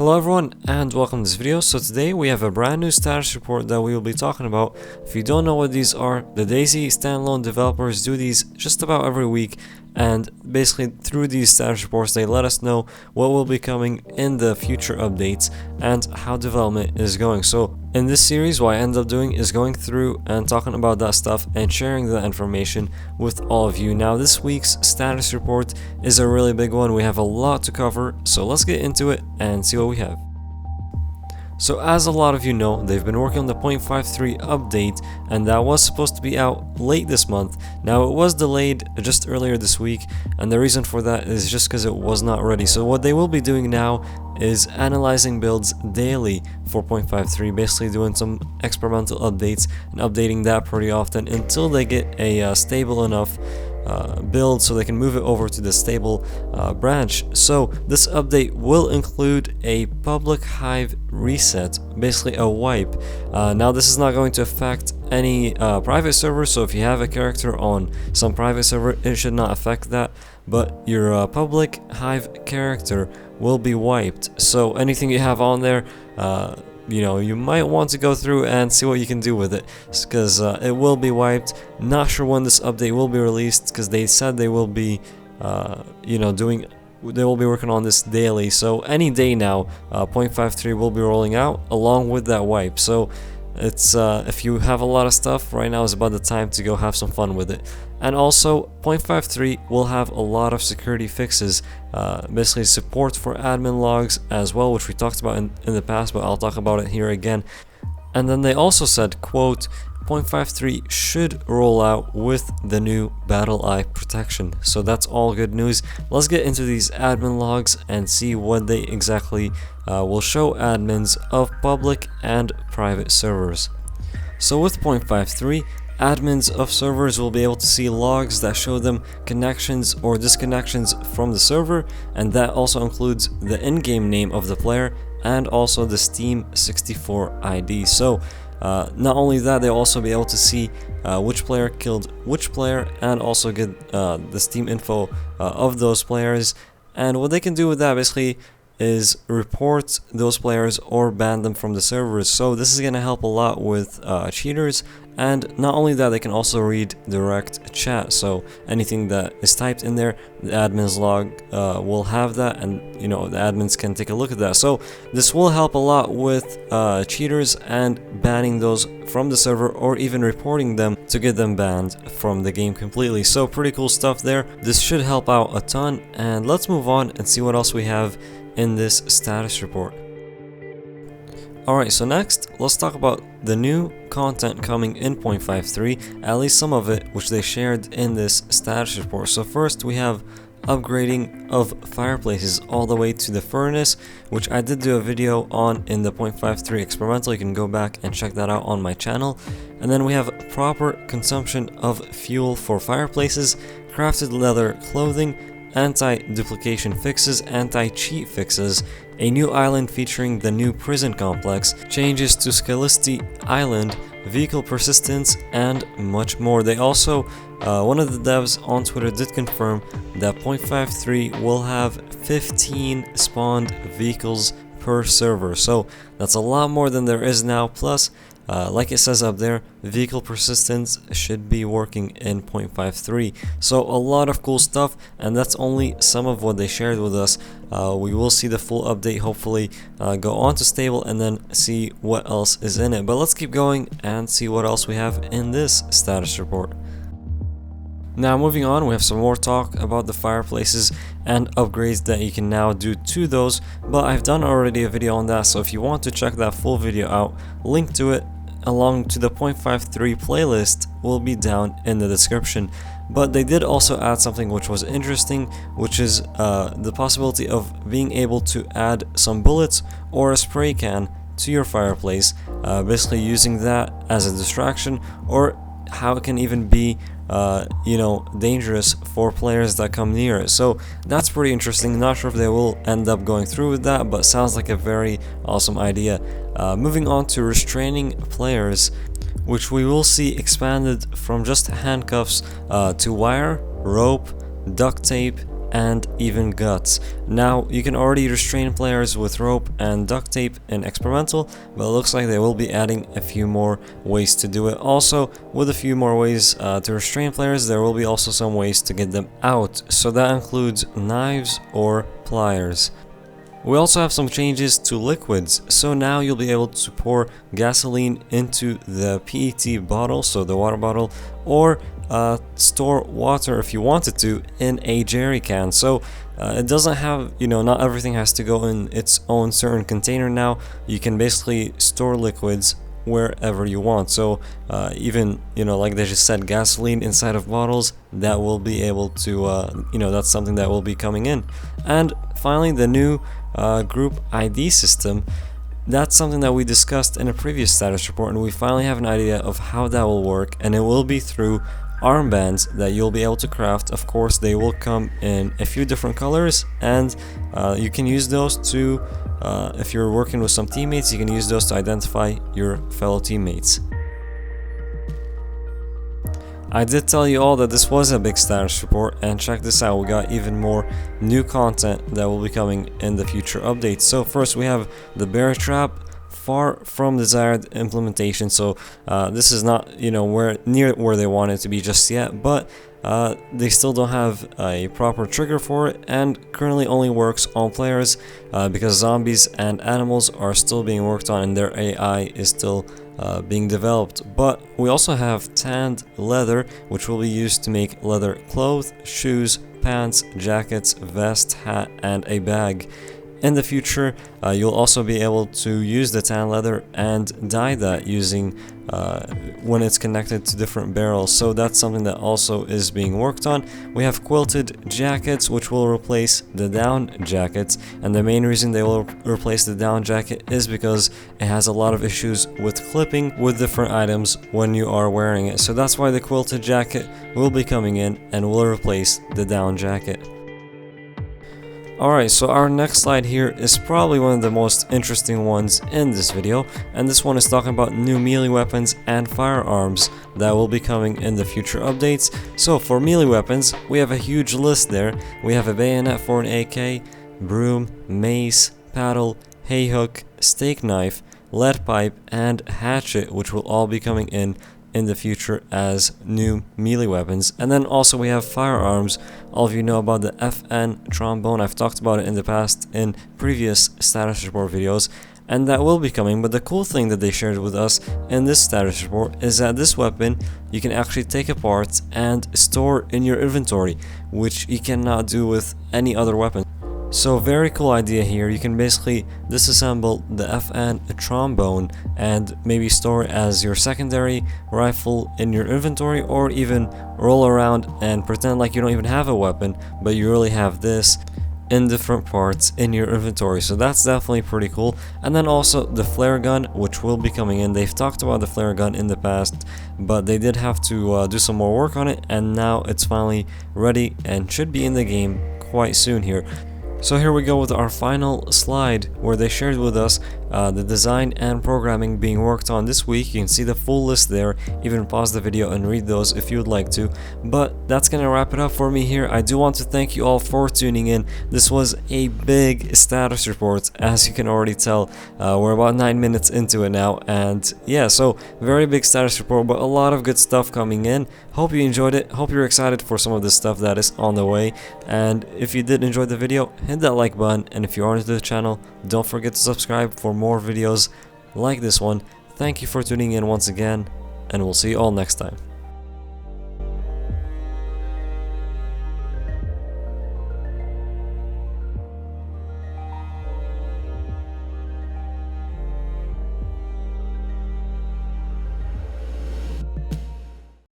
Hello everyone and welcome to this video. So today we have a brand new status report that we will be talking about. If you don't know what these are, the DayZ Standalone developers do these just about every week, and basically through these status reports they let us know what will be coming in the future updates and how development is going. So in this series, what I end up doing is going through and talking about that stuff and sharing that information with all of you. Now this week's status report is a really big one. We have a lot to cover, so let's get into it and see what we have. So as a lot of you know, they've been working on the 0.53 update, and that was supposed to be out late this month. Now it was delayed just earlier this week, and the reason for that is just because it was not ready. So what they will be doing now is analyzing builds daily for 0.53, basically doing some experimental updates and updating that pretty often until they get a stable enough build so they can move it over to the stable branch. So this update will include a public hive reset, basically a wipe. Now this is not going to affect any private servers, so if you have a character on some private server, it should not affect that, but your public hive character will be wiped. So anything you have on there, you might want to go through and see what you can do with it, because it will be wiped. Not sure when this update will be released, because they said they will be they will be working on this daily, so any day now 0.53 will be rolling out along with that wipe. So it's if you have a lot of stuff right now, is about the time to go have some fun with it. And also 0.53 will have a lot of security fixes, basically support for admin logs as well, which we talked about in the past, but I'll talk about it here again. And then they also said, quote, 0.53 should roll out with the new battle eye protection. So that's all good news. Let's get into these admin logs and see what they exactly will show admins of public and private servers. So with 0.53, admins of servers will be able to see logs that show them connections or disconnections from the server, and that also includes the in-game name of the player and also the Steam 64 ID. So not only that, they'll also be able to see which player killed which player, and also get the Steam info of those players. And what they can do with that basically is report those players or ban them from the servers. So this is going to help a lot with cheaters. And not only that, they can also read direct chat, so anything that is typed in there, the admin's log will have that, and the admins can take a look at that. So this will help a lot with cheaters and banning those from the server, or even reporting them to get them banned from the game completely. So pretty cool stuff there. This should help out a ton, and let's move on and see what else we have in this status report. Alright, so next, let's talk about the new content coming in 0.53, at least some of it, which they shared in this status report. So first, we have upgrading of fireplaces all the way to the furnace, which I did do a video on in the 0.53 experimental. You can go back and check that out on my channel. And then we have proper consumption of fuel for fireplaces, crafted leather clothing, anti-duplication fixes, anti-cheat fixes, a new island featuring the new prison complex, changes to Skalisty Island, vehicle persistence, and much more. They also, one of the devs on Twitter did confirm that 0.53 will have 15 spawned vehicles per server. So that's a lot more than there is now. Plus, like it says up there, vehicle persistence should be working in 0.53. So a lot of cool stuff, and that's only some of what they shared with us. We will see the full update, hopefully go on to stable and then see what else is in it. But let's keep going and see what else we have in this status report. Now moving on, we have some more talk about the fireplaces and upgrades that you can now do to those, but I've done already a video on that, so if you want to check that full video out, link to it along to the 0.53 playlist will be down in the description. But they did also add something which was interesting, which is the possibility of being able to add some bullets or a spray can to your fireplace, basically using that as a distraction, or how it can even be dangerous for players that come near it. So that's pretty interesting. Not sure if they will end up going through with that, but sounds like a very awesome idea. Moving on to restraining players, which we will see expanded from just handcuffs to wire, rope, duct tape, and even guts. Now you can already restrain players with rope and duct tape in experimental, but it looks like they will be adding a few more ways to do it. Also, with a few more ways to restrain players, there will be also some ways to get them out, so that includes knives or pliers. We also have some changes to liquids, so now you'll be able to pour gasoline into the PET bottle, so the water bottle, or store water if you wanted to in a jerry can. So it doesn't have, not everything has to go in its own certain container now. You can basically store liquids wherever you want. So even, like they just said, gasoline inside of bottles, that will be able to, that's something that will be coming in. And finally, the new group ID system. That's something that we discussed in a previous status report, and we finally have an idea of how that will work, and it will be through armbands that you'll be able to craft. Of course, they will come in a few different colors, and you can use those to, if you're working with some teammates, you can use those to identify your fellow teammates. I did tell you all that this was a big status report, and check this out, we got even more new content that will be coming in the future updates. So first we have the bear trap, far from desired implementation. So this is not, near where they want it to be just yet, but they still don't have a proper trigger for it, and currently only works on players because zombies and animals are still being worked on and their AI is still being developed. But we also have tanned leather, which will be used to make leather clothes, shoes, pants, jackets, vest, hat, and a bag. In the future, you'll also be able to use the tan leather and dye that using when it's connected to different barrels. So that's something that also is being worked on. We have quilted jackets, which will replace the down jackets, and the main reason they will replace the down jacket is because it has a lot of issues with clipping with different items when you are wearing it. So that's why the quilted jacket will be coming in and will replace the down jacket. Alright, so our next slide here is probably one of the most interesting ones in this video, and this one is talking about new melee weapons and firearms that will be coming in the future updates. So for melee weapons, we have a huge list there. We have a bayonet for an AK, broom, mace, paddle, hay hook, steak knife, lead pipe, and hatchet, which will all be coming in the future as new melee weapons. And then also we have firearms. All of you know about the FN Trombone. I've talked about it in the past in previous status report videos, and that will be coming. But the cool thing that they shared with us in this status report is that this weapon you can actually take apart and store in your inventory, which you cannot do with any other weapon. So very cool idea here. You can basically disassemble the FN Trombone and maybe store it as your secondary rifle in your inventory, or even roll around and pretend like you don't even have a weapon, but you really have this in different parts in your inventory. So that's definitely pretty cool. And then also the flare gun, which will be coming in. They've talked about the flare gun in the past, but they did have to do some more work on it, and now it's finally ready and should be in the game quite soon here. So here we go with our final slide, where they shared with us the design and programming being worked on this week. You can see the full list there. Even pause the video and read those if you would like to. But that's gonna wrap it up for me here. I do want to thank you all for tuning in. This was a big status report, as you can already tell. We're about 9 minutes into it now, and yeah, so very big status report, but a lot of good stuff coming in. Hope you enjoyed it. Hope you're excited for some of the stuff that is on the way. And if you did enjoy the video, hit that like button, and if you are new to the channel, don't forget to subscribe for more videos like this one. Thank you for tuning in once again, and we'll see you all next time.